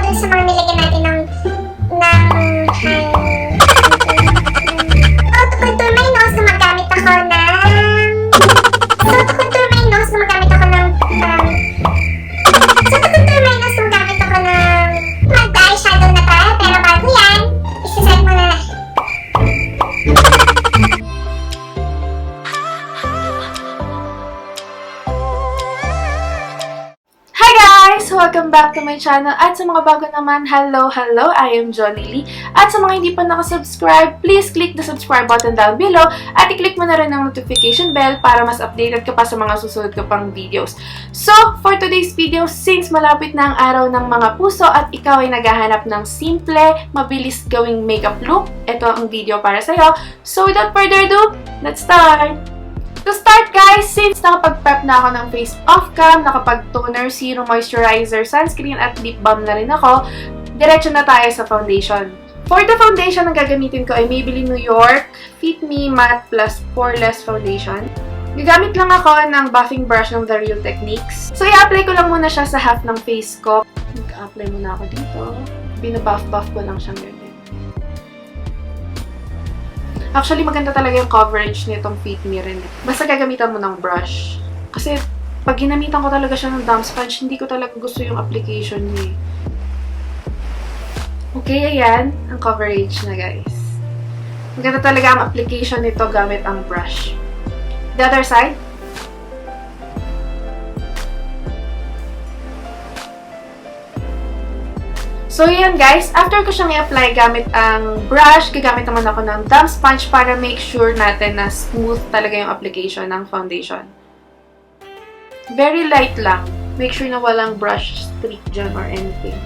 dun sa mga nilagyan natin ng to contour my nose, gumagamit ako ng mag-eyeshadow na tayo. Pero bago yan, isa-set mo na. Hi guys! Welcome back to my channel. At sa mga bago naman, hello! I am Johnny Lee. At sa mga hindi pa nakasubscribe, please click the subscribe button down below at i-click mo na rin ang notification bell para mas updated ka pa sa mga susunod ko pang videos. So, for today's video, since malapit na ang araw ng mga puso at ikaw ay naghahanap ng simple, mabilis gawing makeup look, ito ang video para sa'yo. So, without further ado, let's start! To start guys, since nakapag-prep na ako ng face off-cam, nakapag-toner, serum, moisturizer, sunscreen at lip balm na rin ako, diretso na tayo sa foundation. For the foundation, ang gagamitin ko ay Maybelline New York Fit Me Matte Plus Poreless Foundation. Gagamit lang ako ng buffing brush ng The Real Techniques. So, i-apply ko lang muna siya sa half ng face ko. Nag-apply muna ako dito. Binabuff-buff ko lang siyang ganyan. Actually, maganda talaga yung coverage nitong Fit Me rin. Basta gagamitan mo ng brush. Kasi, pag ginamitan ko talaga siya ng damp sponge, hindi ko talaga gusto yung application niya. Okay, ayan. Ang coverage na, guys. Maganda talaga ang application nito gamit ang brush. The other side. So, yan guys. After ko siyang i-apply gamit ang brush, gagamit naman ako ng damp sponge para make sure natin na smooth talaga yung application ng foundation. Very light lang. Make sure na walang brush streak dyan or anything.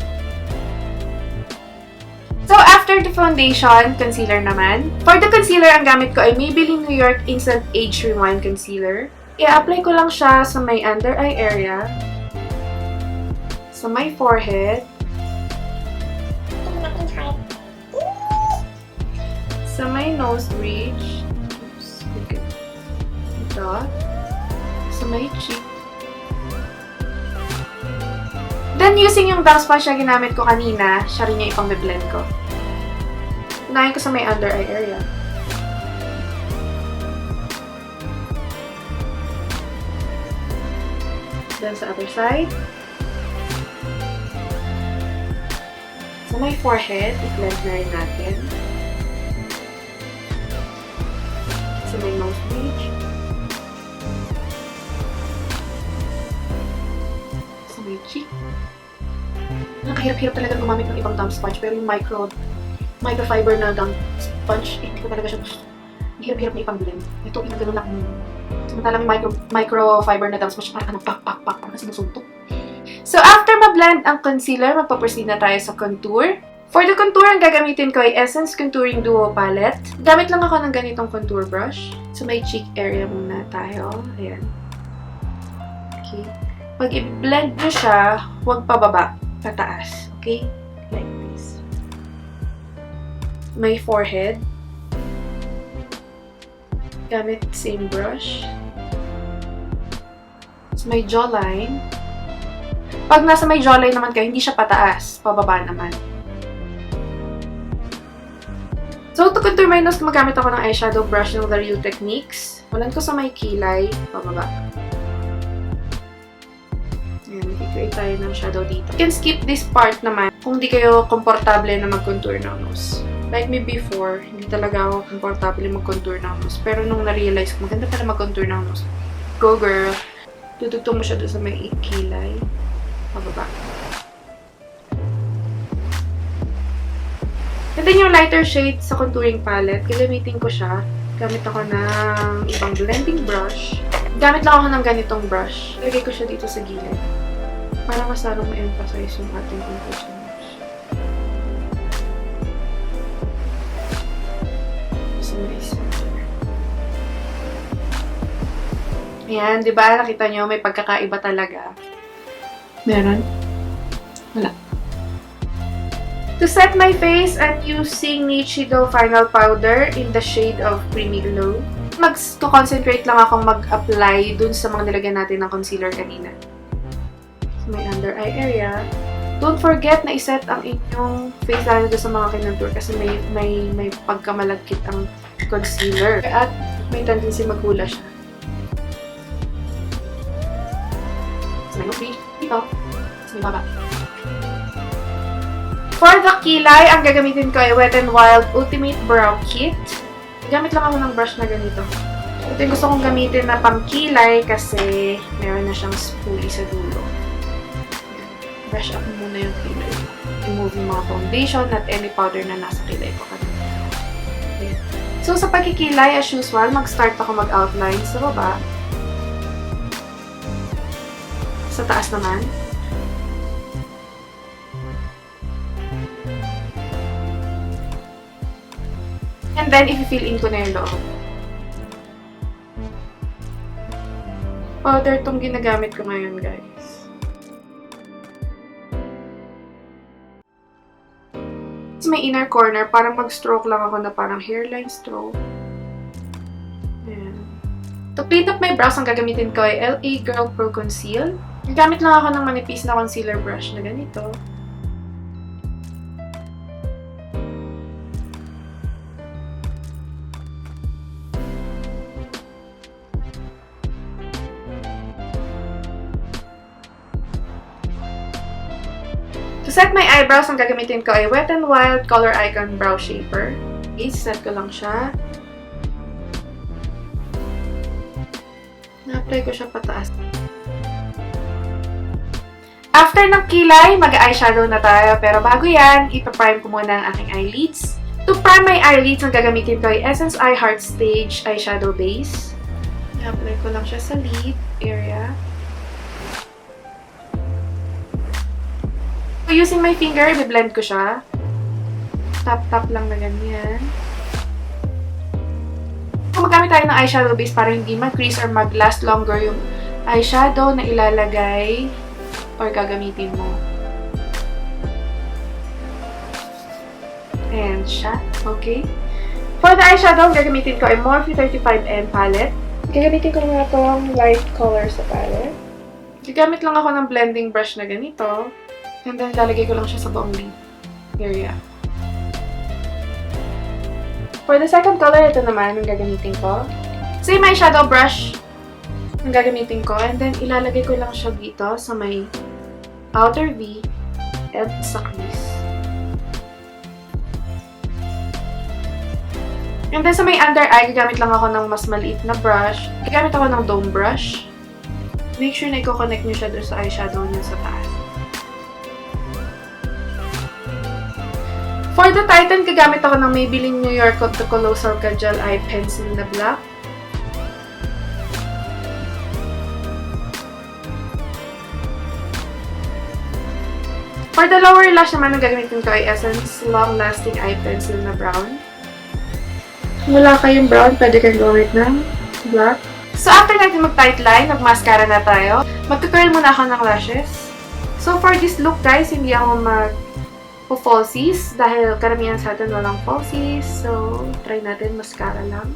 So, after the foundation, concealer naman. For the concealer, ang gamit ko ay Maybelline New York Instant Age Rewind Concealer. I-apply ko lang siya sa may under eye area, sa my forehead, sa my nose bridge, ito, sa my cheek. Then, using yung damp sponge na ginamit ko kanina, siya rin yung ipang-blend ko. Unahin ko sa may under eye area. Then, sa other side. Sa my forehead, i-blend na rin natin. Sa my nose bridge. Sa my cheek. Nakahirap-hirap talaga gumamit ng ibang damp sponge, pero yung microfiber na damp sponge, hindi ko talaga siya gusto. Hirap-hirap na ipang-blend. Ito, pinagano lang. Samantalang microfiber na damp sponge, parang pak, parang sinusuntok. So, after ma-blend ang concealer, magpa-proceed na tayo sa contour. For the contour, ang gagamitin ko ay Essence Contouring Duo Palette. Gamit lang ako ng ganitong contour brush. So, may cheek area muna tayo. Ayan. Okay. Pag i-blend nyo siya, huwag pababa, pataas. Okay? Like this. My forehead. Gamit same brush. So, my jawline. Pag nasa may jawline naman kayo, hindi siya pataas. Pababa naman. So, to contour my nose, gumagamit ako ng eyeshadow brush ng The Real Techniques. Walan ko sa may kilay. Pababa. Ayan, mag-create tayo ng shadow dito. You can skip this part naman kung di kayo komportable na mag-contour ng nose. Like me before, hindi talaga ako komportable mag-contour ng nose. Pero nung na-realize ko, maganda pala mag-contour ng nose. Go girl! Tutugtong mo siya doon sa may kilay. Pababa. And then yung lighter shade sa contouring palette, gagamitin ko siya. Gamit ako ng ibang blending brush. Gamit lang ako ng ganitong brush. Lagay ko siya dito sa gilid. Para mas lalong ma-emphasize yung ating contour sa nose. Sa may center. Ayan, di ba? Nakita nyo, may pagkakaiba talaga. Meron? Wala. To set my face, I'm using Nichido Final Powder in the shade of Creamy Glow. Mag-concentrate lang akong mag-apply dun sa mga nilagyan natin ng concealer kanina. So, may under eye area. Don't forget na iset ang inyong face lalo sa mga kinontour kasi may pagkamalagkit ang concealer. At may tendency maghula siya. So, may update dito. So, may baba. For the kilay, ang gagamitin ko ay Wet n Wild Ultimate Brow Kit. Gamit lang ako ng brush na ganito. Ito yung gusto kong gamitin na pangkilay kasi meron na siyang spoolie sa dulo. Brush up muna yung kilay. Remove yung mga foundation at any powder na nasa kilay ko kanina. Okay. So, sa pagkikilay, as usual, mag-start ako mag-outline sa baba. Sa taas naman. And then, i-fill in ko na yung loob. Powder itong ginagamit ko ngayon, guys. Sa may inner corner, parang mag-stroke lang ako na parang hairline stroke. Ayan. To clean up my brows, ang gagamitin ko ay LA Girl Pro Conceal. Gamit lang ako ng manipis na concealer brush na ganito. To set my eyebrows, ang gagamitin ko ay Wet n Wild Color Icon Brow Shaper. I-set ko lang siya. Na-apply ko siya pataas. After ng kilay, mag-eyeshadow na tayo. Pero bago yan, ipaprime ko muna ang aking eyelids. To prime my eyelids, ang gagamitin ko ay Essence I Heart Stage Eyeshadow Base. Na-apply ko lang siya sa lid area. So, using my finger, i-blend ko siya. Tap-tap lang na ganyan. So, magamit tayo ng eyeshadow base para hindi mag-crease or mag-last longer yung eyeshadow na ilalagay or gagamitin mo. Ayan siya. Okay. For the eyeshadow, gagamitin ko ay Morphe 35N palette. Gagamitin ko nga itong light color sa palette. Gagamit lang ako ng blending brush na ganito. And then, lalagay ko lang siya sa buong lid area. For the second color, ito naman ang gagamitin ko. Same eyeshadow brush ang gagamitin ko. And then, ilalagay ko lang siya dito sa may outer V at sa crease. And then, sa may under eye, gagamit lang ako ng mas maliit na brush. Gagamit ako ng dome brush. Make sure na i-connect nyo siya doon sa eyeshadow nyo sa taas. For the Titan, gagamit ako ng Maybelline New York Haute Colossal Gel Eye Pencil na black. For the lower lash naman, ang gagamitin ko ay Essence Long Lasting Eye Pencil na brown. Kung wala kayong brown, pwede kayong gawin ng black. So, after natin mag-tight line, mag-mascara na tayo. Mag-curl muna ako ng lashes. So, for this look, guys, hindi ako falsies dahil karamihan sa atin walang falsies. So, try natin mascara lang.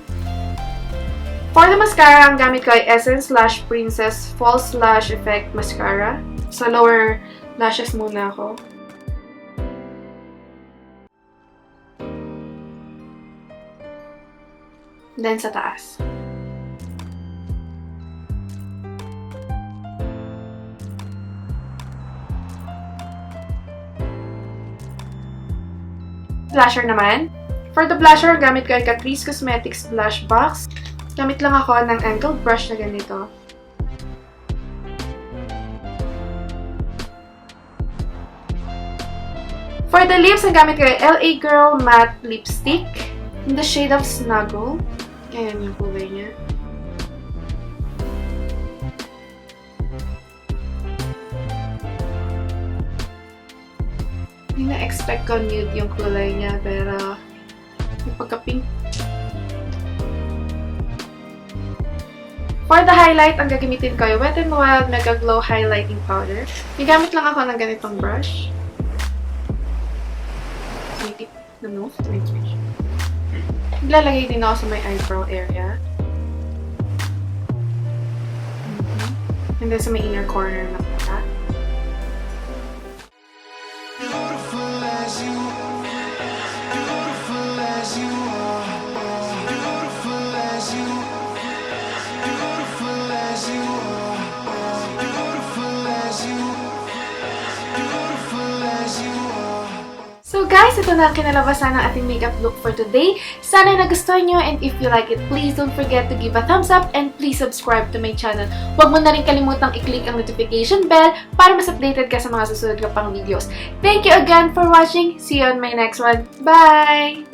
For the mascara, ang gamit ko ay Essence Lash Princess False Lash Effect Mascara. Sa lower lashes muna ako. Then sa taas. Blusher naman. For the blusher, gamit ko ay Catrice Cosmetics Blush Box. Gamit lang ako ng angled brush na ganito. For the lips, ang gamit ko ay LA Girl Matte Lipstick in the shade of Snuggle. Ayan yung kulay niya. Hindi na-expect ko nude yung kulay niya, pero yung pagka-pink. For the highlight, ang gagamitin ko ay Wet n Wild Mega Glow Highlighting Powder. Gamit lang ako ng ganitong brush. May tip na nose. Naglalagay din ako sa may eyebrow area. And then sa may inner corner na pata. So guys, ito na ang kinalabasan ng ating makeup look for today. Sana nagustuhan nyo, and if you like it, please don't forget to give a thumbs up and please subscribe to my channel. Huwag mo na rin kalimutang i-click ang notification bell para mas updated ka sa mga susunod ko pang videos. Thank you again for watching. See you on my next one. Bye!